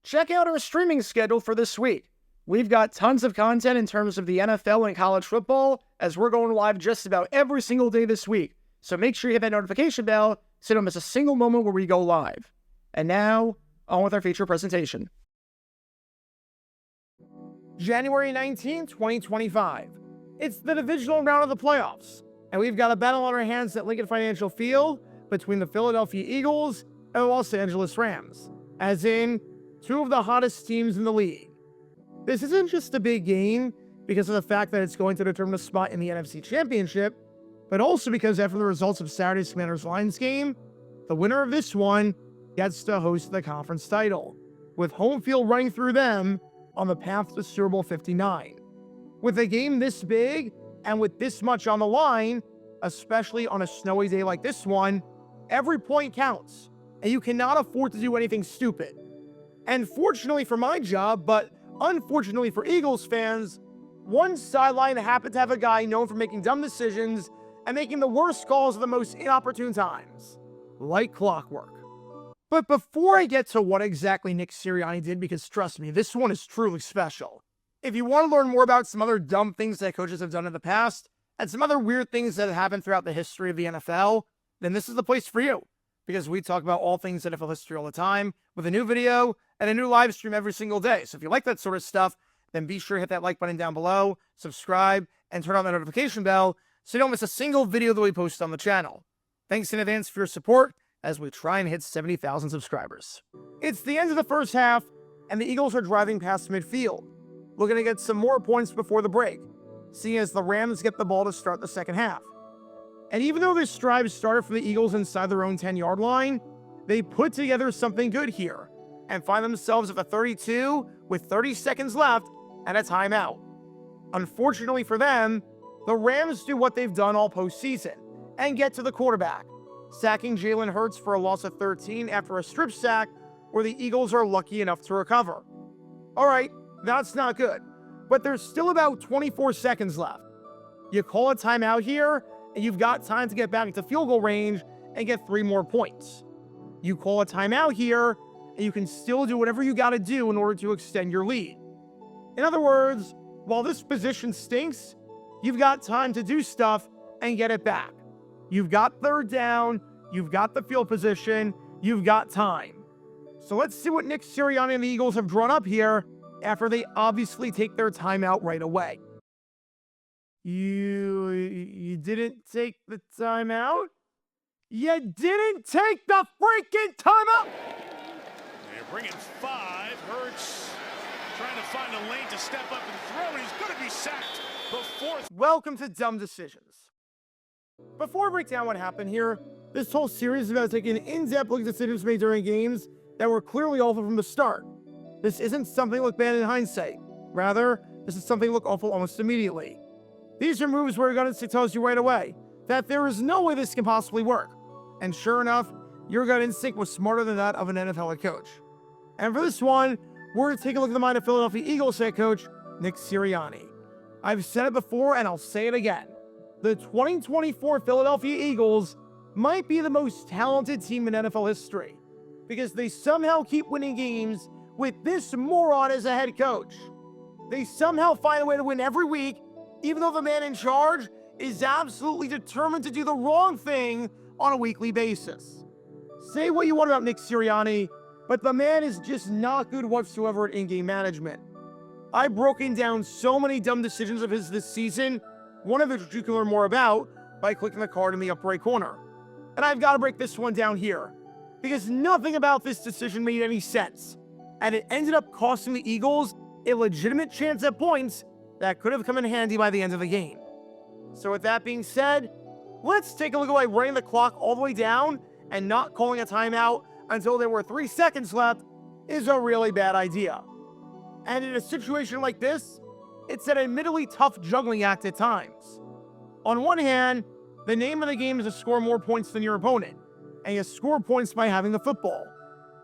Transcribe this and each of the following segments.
check out our streaming schedule for this week. We've got tons of content in terms of the NFL and college football, as we're going live just about every single day this week. So make sure you hit that notification bell so you don't miss a single moment where we go live. And now, on with our feature presentation. January 19, 2025. It's the divisional round of the playoffs, and we've got a battle on our hands at Lincoln Financial Field between the Philadelphia Eagles and the Los Angeles Rams, as in two of the hottest teams in the league. This isn't just a big game because of the fact that it's going to determine a spot in the NFC Championship, but also because after the results of Saturday's Commanders-Lions game, the winner of this one gets to host the conference title, with home field running through them on the path to Super Bowl 59. With a game this big and with this much on the line, especially on a snowy day like this one, every point counts, and you cannot afford to do anything stupid. And fortunately for my job, but unfortunately for Eagles fans, one sideline happened to have a guy known for making dumb decisions and making the worst calls at the most inopportune times, like clockwork. But before I get to what exactly Nick Sirianni did, because trust me, this one is truly special, if you want to learn more about some other dumb things that coaches have done in the past, and some other weird things that have happened throughout the history of the NFL, then this is the place for you. Because we talk about all things NFL history all the time, with a new video and a new live stream every single day. So if you like that sort of stuff, then be sure to hit that like button down below, subscribe, and turn on the notification bell so you don't miss a single video that we post on the channel. Thanks in advance for your support as we try and hit 70,000 subscribers. It's the end of the first half, and the Eagles are driving past midfield, looking to get some more points before the break, seeing as the Rams get the ball to start the second half. And even though this drive started for the Eagles inside their own 10-yard line, they put together something good here and find themselves at the 32 with 30 seconds left and a timeout. Unfortunately for them, the Rams do what they've done all postseason and get to the quarterback, sacking Jalen Hurts for a loss of 13 after a strip sack where the Eagles are lucky enough to recover. All right, that's not good, but there's still about 24 seconds left. You call a timeout here, and you've got time to get back into field goal range and get 3 more points. You call a timeout here, and you can still do whatever you got to do in order to extend your lead. In other words, while this position stinks, you've got time to do stuff and get it back. You've got third down, you've got the field position, you've got time. So let's see what Nick Sirianni and the Eagles have drawn up here after they obviously take their timeout right away. You didn't take the timeout? You didn't take the freaking timeout? They're bringing 5. Hurts trying to find a lane to step up and throw, and he's going to be sacked before. Welcome to Dumb Decisions. Before I break down what happened here, this whole series is about taking an in-depth look at decisions made during games that were clearly awful from the start. This isn't something that look bad in hindsight. Rather, this is something that look awful almost immediately. These are moves where your gut instinct tells you right away that there is no way this can possibly work. And sure enough, your gut instinct was smarter than that of an NFL head coach. And for this one, we're going to take a look at the mind of Philadelphia Eagles head coach, Nick Sirianni. I've said it before and I'll say it again. The 2024 Philadelphia Eagles might be the most talented team in NFL history because they somehow keep winning games with this moron as a head coach. They somehow find a way to win every week, even though the man in charge is absolutely determined to do the wrong thing on a weekly basis. Say what you want about Nick Sirianni, but the man is just not good whatsoever at in-game management. I've broken down so many dumb decisions of his this season, one of which you can learn more about by clicking the card in the upper right corner. And I've got to break this one down here, because nothing about this decision made any sense, and it ended up costing the Eagles a legitimate chance at points that could have come in handy by the end of the game. So with that being said, let's take a look at why running the clock all the way down and not calling a timeout until there were 3 seconds left is a really bad idea. And in a situation like this, it's an admittedly tough juggling act at times. On one hand, the name of the game is to score more points than your opponent, and you score points by having the football.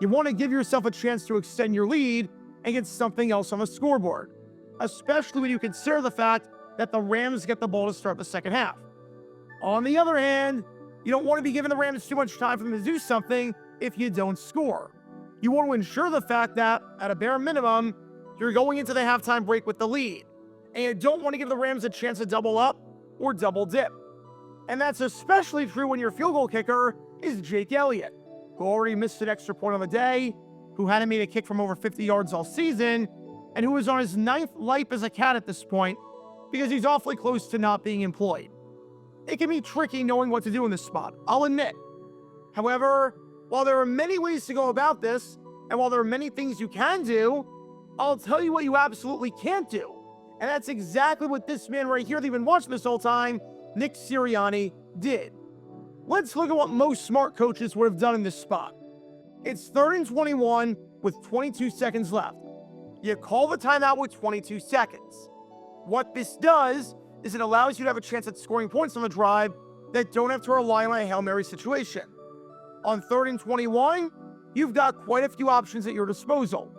You want to give yourself a chance to extend your lead and get something else on the scoreboard, especially when you consider the fact that the Rams get the ball to start the second half. On the other hand, you don't want to be giving the Rams too much time for them to do something if you don't score. You want to ensure the fact that, at a bare minimum, you're going into the halftime break with the lead, and you don't want to give the Rams a chance to double up or double dip. And that's especially true when your field goal kicker is Jake Elliott, who already missed an extra point on the day, who hadn't made a kick from over 50 yards all season, and who is on his 9th life as a cat at this point because he's awfully close to not being employed. It can be tricky knowing what to do in this spot, I'll admit. However, while there are many ways to go about this, and while there are many things you can do, I'll tell you what you absolutely can't do. And that's exactly what this man right here that you've been watching this whole time, Nick Sirianni, did. Let's look at what most smart coaches would have done in this spot. It's 3rd and 21 with 22 seconds left. You call the timeout with 22 seconds. What this does is it allows you to have a chance at scoring points on the drive that don't have to rely on a Hail Mary situation. On 3rd and 21, you've got quite a few options at your disposal.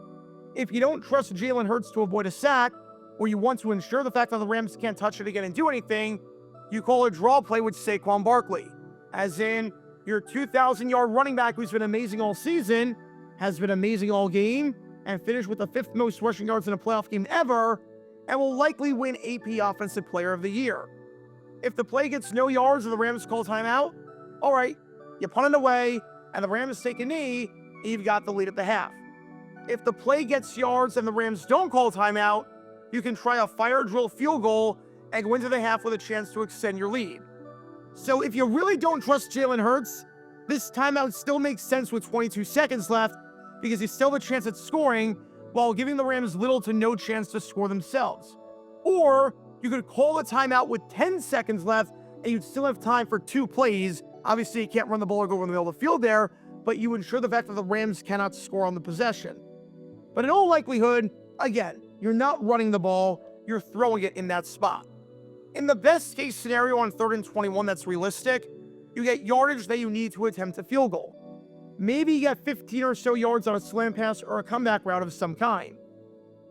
If you don't trust Jalen Hurts to avoid a sack, or you want to ensure the fact that the Rams can't touch it again and do anything, you call a draw play with Saquon Barkley. As in, your 2,000-yard running back who's been amazing all season, has been amazing all game, and finished with the 5th most rushing yards in a playoff game ever, and will likely win AP Offensive Player of the Year. If the play gets no yards and the Rams call timeout, all right, you punt it away, and the Rams take a knee, and you've got the lead at the half. If the play gets yards and the Rams don't call timeout, you can try a fire drill field goal and go into the half with a chance to extend your lead. So if you really don't trust Jalen Hurts, this timeout still makes sense with 22 seconds left because you still have a chance at scoring while giving the Rams little to no chance to score themselves. Or you could call a timeout with 10 seconds left and you'd still have time for 2 plays. Obviously, you can't run the ball or go in the middle of the field there, but you ensure the fact that the Rams cannot score on the possession. But in all likelihood, again, you're not running the ball, you're throwing it in that spot. In the best case scenario on 3rd and 21 that's realistic, you get yardage that you need to attempt a field goal. Maybe you get 15 or so yards on a slant pass or a comeback route of some kind.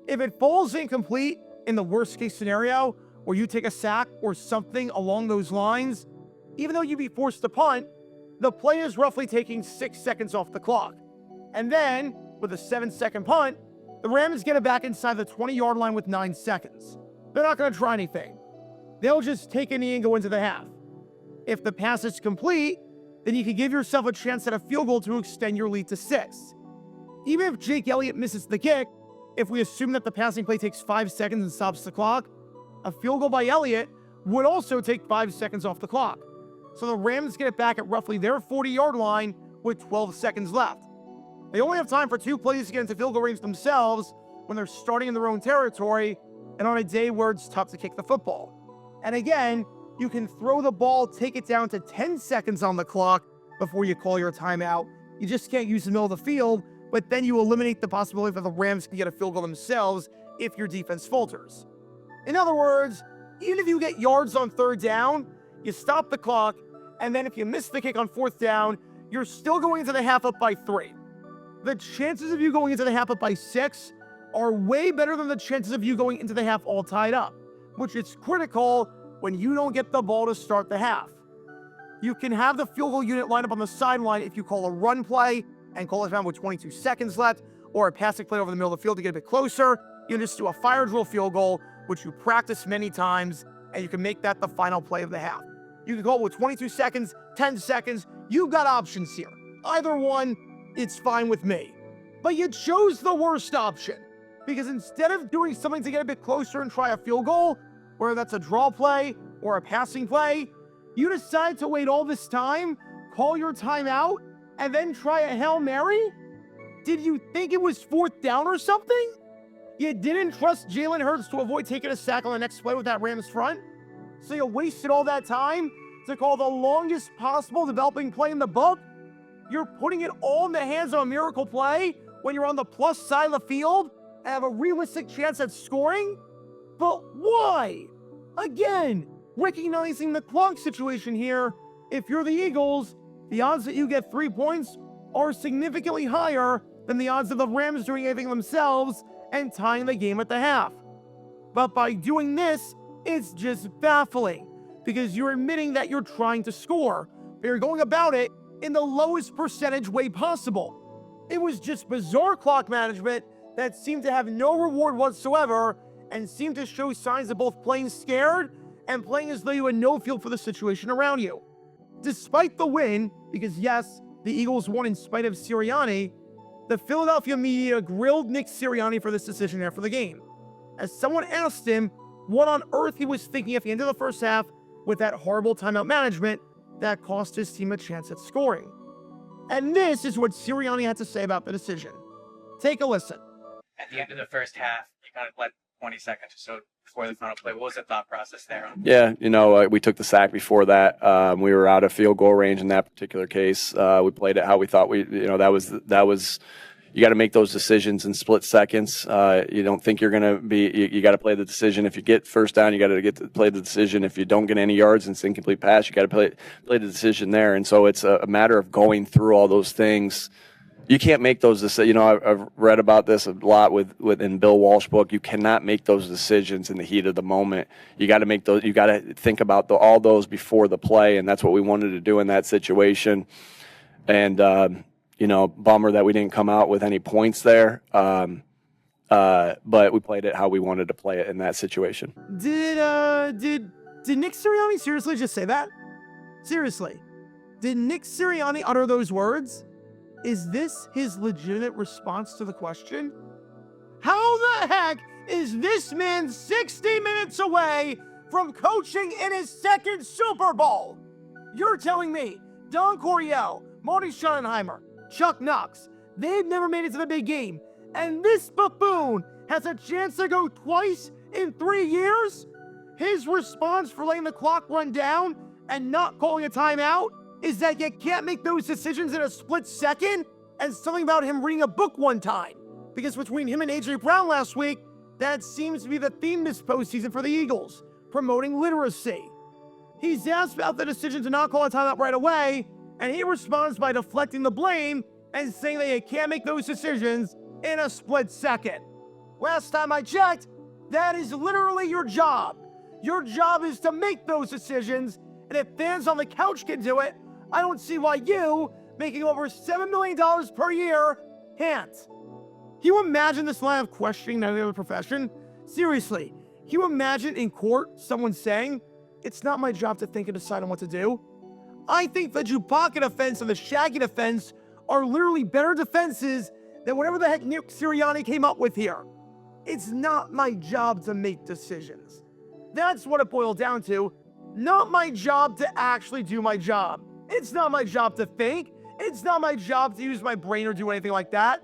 If it falls incomplete in the worst case scenario, where you take a sack or something along those lines, even though you'd be forced to punt, the play is roughly taking 6 seconds off the clock. And then, with a 7-second punt, the Rams get it back inside the 20-yard line with 9 seconds. They're not going to try anything. They'll just take a knee and go into the half. If the pass is complete, then you can give yourself a chance at a field goal to extend your lead to 6. Even if Jake Elliott misses the kick, if we assume that the passing play takes 5 seconds and stops the clock, a field goal by Elliott would also take 5 seconds off the clock. So the Rams get it back at roughly their 40-yard line with 12 seconds left. They only have time for 2 plays to get into field goal range themselves when they're starting in their own territory and on a day where it's tough to kick the football. And again, you can throw the ball, take it down to 10 seconds on the clock before you call your timeout. You just can't use the middle of the field, but then you eliminate the possibility that the Rams can get a field goal themselves if your defense falters. In other words, even if you get yards on 3rd down, you stop the clock, and then if you miss the kick on 4th down, you're still going into the half up by 3. The chances of you going into the half up by 6 are way better than the chances of you going into the half all tied up, which is critical when you don't get the ball to start the half. You can have the field goal unit line up on the sideline if you call a run play and call it down with 22 seconds left, or a passing play over the middle of the field to get a bit closer. You can just do a fire drill field goal, which you practice many times, and you can make that the final play of the half. You can call it with 22 seconds, 10 seconds. You've got options here. Either one, it's fine with me. But you chose the worst option, because instead of doing something to get a bit closer and try a field goal, whether that's a draw play or a passing play, you decide to wait all this time, call your timeout, and then try a Hail Mary? Did you think it was 4th down or something? You didn't trust Jalen Hurts to avoid taking a sack on the next play with that Rams front? So you wasted all that time to call the longest possible developing play in the book? You're putting it all in the hands of a miracle play when you're on the plus side of the field and have a realistic chance at scoring? But why? Again, recognizing the clock situation here, if you're the Eagles, the odds that you get 3 points are significantly higher than the odds of the Rams doing anything themselves and tying the game at the half. But by doing this, it's just baffling, because you're admitting that you're trying to score, but you're going about it in the lowest percentage way possible. It was just bizarre clock management that seemed to have no reward whatsoever and seemed to show signs of both playing scared and playing as though you had no feel for the situation around you. Despite the win, because yes, the Eagles won in spite of Sirianni, the Philadelphia media grilled Nick Sirianni for this decision after the game, as someone asked him what on earth he was thinking at the end of the first half with that horrible timeout management that cost his team a chance at scoring. And this is what Sirianni had to say about the decision. Take a listen. At the end of the first half, you kind of let 20 seconds or so before the final play. What was the thought process there? Yeah, we took the sack before that. We were out of field goal range in that particular case. We played it how we thought that was. You got to make those decisions in split seconds. You don't think you're going to be. You got to play the decision. If you get first down, you got to play the decision. If you don't get any yards and it's incomplete pass, you got to play the decision there. And so it's a matter of going through all those things. You can't make those decisions. I've read about this a lot in Bill Walsh's book. You cannot make those decisions in the heat of the moment. You got to make those. You got to think about all those before the play, and that's what we wanted to do in that situation. And bummer that we didn't come out with any points there. But we played it how we wanted to play it in that situation. Did Nick Sirianni seriously just say that? Seriously, did Nick Sirianni utter those words? Is this his legitimate response to the question? How the heck is this man 60 minutes away from coaching in his second Super Bowl? You're telling me Don Coryell, Marty Schottenheimer, Chuck Knox, they've never made it to the big game, and this buffoon has a chance to go twice in 3 years? His response for letting the clock run down and not calling a timeout is that you can't make those decisions in a split second, and something about him reading a book one time. Because between him and A.J. Brown last week, that seems to be the theme this postseason for the Eagles, promoting literacy. He's asked about the decision to not call a timeout right away, and he responds by deflecting the blame and saying that you can't make those decisions in a split second. Last time I checked, that is literally your job. Your job is to make those decisions, and if fans on the couch can do it, I don't see why you, making over $7 million per year, can't. Can you imagine this line of questioning in any other profession? Seriously, can you imagine in court someone saying, "It's not my job to think and decide on what to do"? I think the Chewbacca defense and the Shaggy defense are literally better defenses than whatever the heck Nick Sirianni came up with here. It's not my job to make decisions. That's what it boiled down to. Not my job to actually do my job. It's not my job to think. It's not my job to use my brain or do anything like that.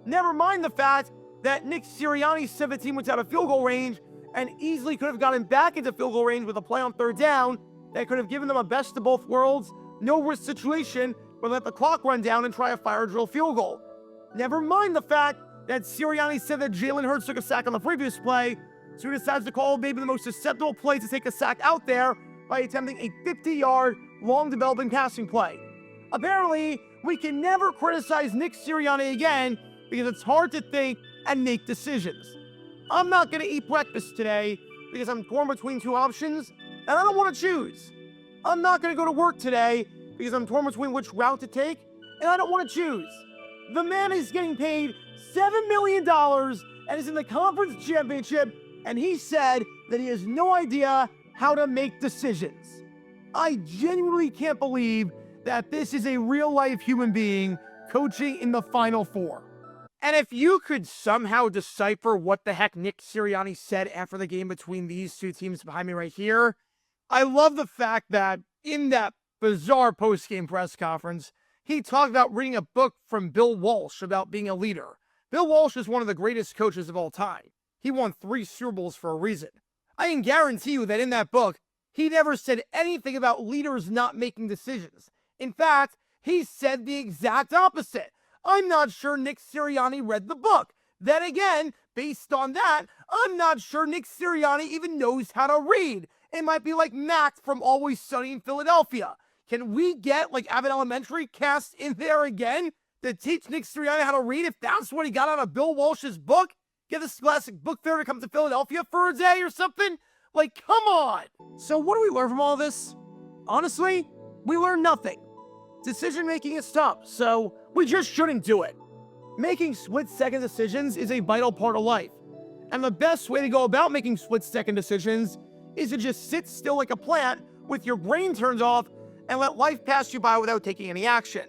Never mind the fact that Nick Sirianni 17 was out of field goal range and easily could have gotten back into field goal range with a play on third down that could have given them a best of both worlds, no risk situation, but let the clock run down and try a fire drill field goal. Never mind the fact that Sirianni said that Jalen Hurts took a sack on the previous play, so he decides to call maybe the most susceptible play to take a sack out there by attempting a 50-yard, long developing passing play. Apparently, we can never criticize Nick Sirianni again because it's hard to think and make decisions. I'm not going to eat breakfast today because I'm torn between two options and I don't want to choose. I'm not going to go to work today because I'm torn between which route to take and I don't want to choose. The man is getting paid $7 million and is in the conference championship, and he said that he has no idea how to make decisions. I genuinely can't believe that this is a real-life human being coaching in the Final Four. And if you could somehow decipher what the heck Nick Sirianni said after the game between these two teams behind me right here, I love the fact that in that bizarre post-game press conference, he talked about reading a book from Bill Walsh about being a leader. Bill Walsh is one of the greatest coaches of all time. He won 3 Super Bowls for a reason. I can guarantee you that in that book, he never said anything about leaders not making decisions. In fact, he said the exact opposite. I'm not sure Nick Sirianni read the book. Then again, based on that, I'm not sure Nick Sirianni even knows how to read. It might be like Max from Always Sunny in Philadelphia. Can we get like Abbott Elementary cast in there again to teach Nick Sirianni how to read if that's what he got out of Bill Walsh's book? Get the Scholastic Book Fair to come to Philadelphia for a day or something? Like, come on! So what do we learn from all this? Honestly, we learn nothing. Decision making is tough, so we just shouldn't do it. Making split-second decisions is a vital part of life. And the best way to go about making split-second decisions is to just sit still like a plant with your brain turned off and let life pass you by without taking any action.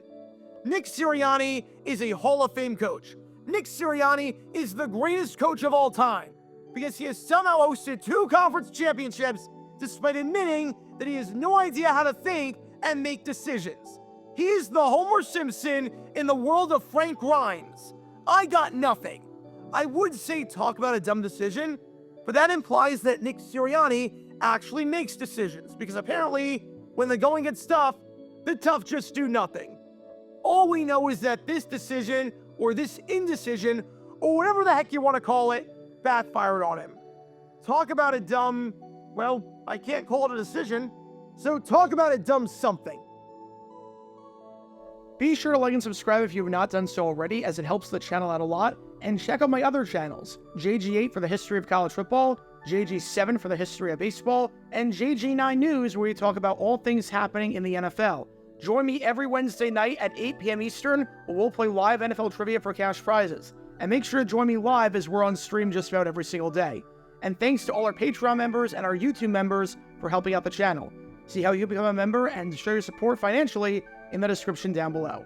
Nick Sirianni is a Hall of Fame coach. Nick Sirianni is the greatest coach of all time because he has somehow hosted 2 conference championships despite admitting that he has no idea how to think and make decisions. He is the Homer Simpson in the world of Frank Grimes. I got nothing. I would say talk about a dumb decision, but that implies that Nick Sirianni actually makes decisions because apparently when the going gets tough, the tough just do nothing. All we know is that this decision or this indecision or whatever the heck you want to call it backfired on him. Talk about a dumb, well, I can't call it a decision, so talk about a dumb something. Be sure to like and subscribe if you have not done so already, as it helps the channel out a lot. And check out my other channels, JG8 for the history of college football, JG7 for the history of baseball, and JG9 News, where we talk about all things happening in the NFL. Join me every Wednesday night at 8 p.m. Eastern, where we'll play live NFL trivia for cash prizes. And make sure to join me live as we're on stream just about every single day. And thanks to all our Patreon members and our YouTube members for helping out the channel. See how you become a member and show your support financially in the description down below.